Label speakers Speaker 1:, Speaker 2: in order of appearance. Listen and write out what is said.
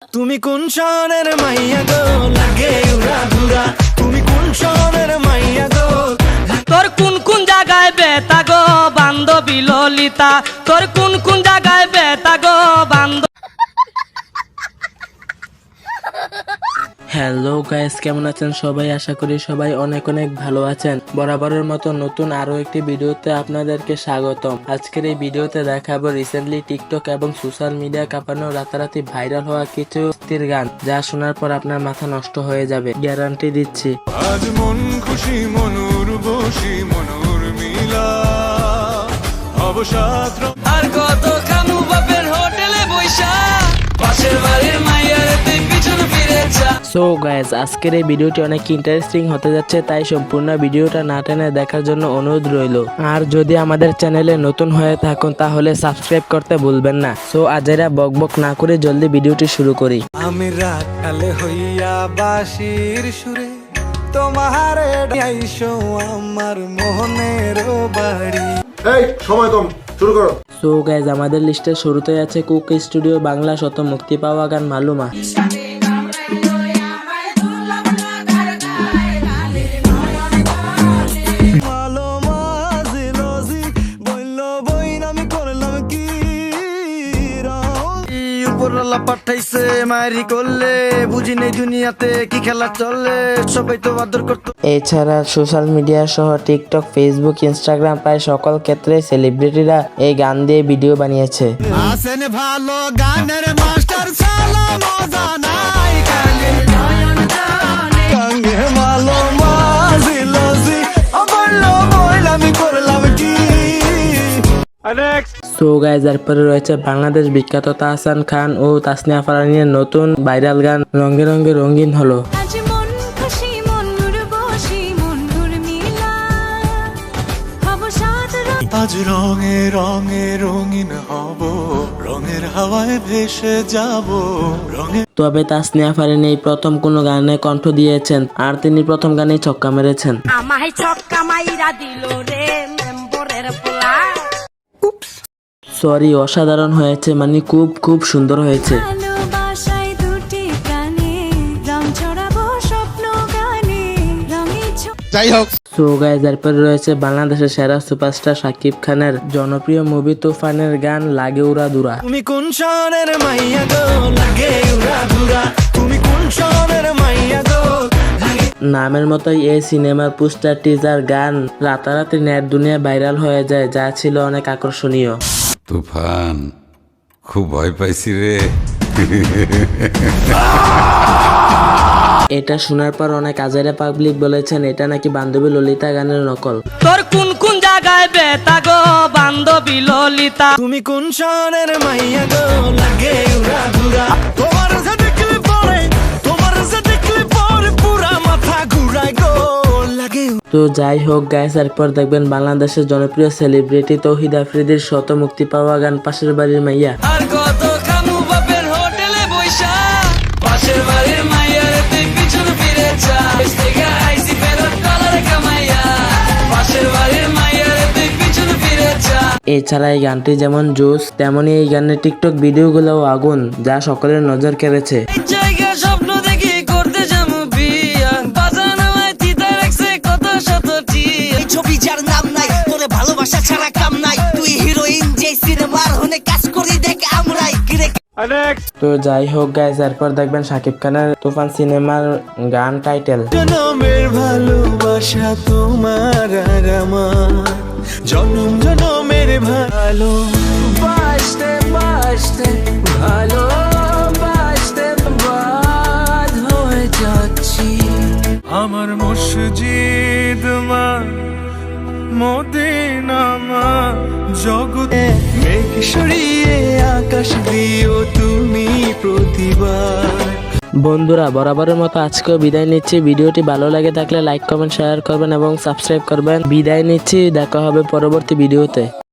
Speaker 1: তুমি কোন শহরের মাইয়া গো লাগে উড়া ধুরা, তুমি কোন শহরের মাইয়া গো।
Speaker 2: তোর কোন কোন জায়গায় বেতা গো বান্ধবী ললিতা, তোর কোন কোন জায়গায় বেতা গো বান্ধব। হ্যালো গাইস, কেমন আছেন সবাই? আশা করি সবাই অনেক অনেক ভালো আছেন। বরাবরের মতো নতুন আরো একটি ভিডিওতে আপনাদেরকে স্বাগতম। আজকের এই ভিডিওতে দেখাবো রিসেন্টলি টিকটক এবং সোশ্যাল মিডিয়া কাঁপানো রাতারাতি ভাইরাল হওয়া কিছু স্থির গান, যা শোনার পর আপনার মাথা নষ্ট হয়ে যাবে, গ্যারান্টি দিচ্ছি।
Speaker 1: আজ মন খুশি মনুর বসি মনুর মিলা অবসাদ
Speaker 2: আর কত খামু বাপের হোটেলে বইসা, পাশের বাড়ির মাইয়ারে তুই পিছন ফিরে যা। সো গাইস, আজকের এই ভিডিওটি অনেক ইন্টারেস্টিং হতে যাচ্ছে, তাই সম্পূর্ণ ভিডিওটা না টেনে দেখার জন্য অনুরোধ রইল। আর যদি আমাদের চ্যানেলে নতুন হয়ে থাকুন তাহলে সাবস্ক্রাইব করতে ভুলবেন না। সো আজেরা বকবক না করে জলদি ভিডিওটি শুরু করি।
Speaker 1: আমি রাত কালে হইয়া বাঁশির সুরে তোমারে আইসো আমার মোহনের বাড়ি।
Speaker 3: এই সময় কম, শুরু করো।
Speaker 2: সো গাইস, আমাদের লিস্টের শুরুতে আছে কুক স্টুডিও বাংলা শত মুক্তি পাওয়া গান মালুমা।
Speaker 1: পাঠাইছে মারি করলে বুঝি নেই দুনিয়াতে কি খেলা চলে, সবাই তো আদর করতো।
Speaker 2: এছাড়া সোশ্যাল মিডিয়া সহ টিকটক, ফেসবুক, ইনস্টাগ্রাম প্রায় সকল ক্ষেত্রে সেলিব্রিটিরা এই গান দিয়ে ভিডিও বানিয়েছে।
Speaker 1: আসেন ভালো গানের মাস্টার সালা মজা নাই কানে কাঙ্গে ভালো মাঝি লজি বললো বল আমি করলাম কি।
Speaker 2: সো গাইজ, এরপরে রয়েছে বাংলাদেশ বিখ্যাত তাহসান খান ও তাসনিয়া ফারানের নতুন ভাইরাল গান রঙে রঙে রঙিন হলো।
Speaker 1: আজ রঙে রঙে রঙিন হব, রঙের হাওয়ায় ভেসে যাব রঙে।
Speaker 2: তবে তাসনিয়া ফারিন এই প্রথম কোনো গানে কণ্ঠ দিয়েছেন, আর তিনি প্রথম গানে ছক্কা মেরেছেন।
Speaker 4: আমায় ছক্কা মাইরা দিল রে মেম্বরের পোলা।
Speaker 2: সরি, অসাধারণ হয়েছে, মানে খুব খুব সুন্দর হয়েছে।
Speaker 4: ভালোবাসায় দুটি কানে রং ছড়াবো স্বপ্ন গানে রঙে
Speaker 3: যাই হোক,
Speaker 2: সো গাইজ, এরপরে রয়েছে বাংলাদেশের সেরা সুপারস্টার শাকিব খানের জনপ্রিয় মুভি তুফানের গান লাগে উড়া দুরা।
Speaker 1: তুমি কোন শহরের মাইয়া গো লাগে উড়া দুরা, তুমি কোন শহরের মাইয়া গো।
Speaker 2: নামের মতোই এই সিনেমার পোস্টার টিজার গান রাতারাতি নেট দুনিয়া ভাইরাল হয়ে যায়, যা ছিল অনেক আকর্ষণীয়।
Speaker 5: তুফান, খুব ভয় পাইছি রে।
Speaker 2: এটা শোনার পর অনেক আজারে পাবলিক বলেছেন এটা নাকি বান্ধবী ললিতা গানের নকল। তোর কোন কোন জায়গায় বেতা গো বান্ধবী ললিতা,
Speaker 1: তুমি কোন শহরের মাইয়া গো লাগে উড়া ধুরা, তোমার যে দেখলে পরে পুরা মাথা ঘুরায় গো লাগে।
Speaker 2: তো যাই হোক গাইস, এরপর দেখবেন বাংলাদেশের জনপ্রিয় সেলিব্রিটি তৌহিদ আফ্রিদির শত মুক্তি পাওয়া গান পাশের বাড়ির মাইয়া।
Speaker 1: আর কত খামু বাপের হোটেলে বইসা, পাশের বাড়ির মাইয়ারে তুই পিছন ফিরে যা। আইসি ফেরত কলার কামাইয়া, পাশের বাড়ির মাইয়ারে তুই পিছন ফিরে যা।
Speaker 2: এছাড়া এই গানটি যেমন জোস, তেমনি এই গানের টিকটক ভিডিওগুলোও আগুন, যা সকলের নজর কেড়েছে।
Speaker 1: জায়গা স্বপ্ন দেখি করতে যাবো বিয়া, বাজানো হয় তিতা রাখছে কত শত টিয়া।
Speaker 6: এই ছবি যার নাম নাই, তোরে ভালোবাসা ছাড়া কাম নাই, তুই হিরোইন যে সিনেমার হনে কাজ করি দেখ আমরাই কিরে।
Speaker 2: তো যাই হোক গাইস, এরপর দেখবেন শাকিব খানের তুফান সিনেমার গান টাইটেল।
Speaker 1: জনমের ভালোবাসা তোমার আর আমার, জনম জনমের ভালো বাসতে বাসতে ভালো বাসতে বাদ হয়ে যাচ্ছি। আমার মসজিদ মা মদিনা মা জগতে মেঘ সরিয়ে আকাশ দিও তুমি প্রতিবার।
Speaker 2: বন্ধুরা, বরাবরের মতো আজকেও বিদায় নিচ্ছি। ভিডিওটি ভালো লাগে থাকলে লাইক, কমেন্ট, শেয়ার করবেন এবং সাবস্ক্রাইব করবেন। বিদায় নিচ্ছি, দেখা হবে পরবর্তী ভিডিওতে।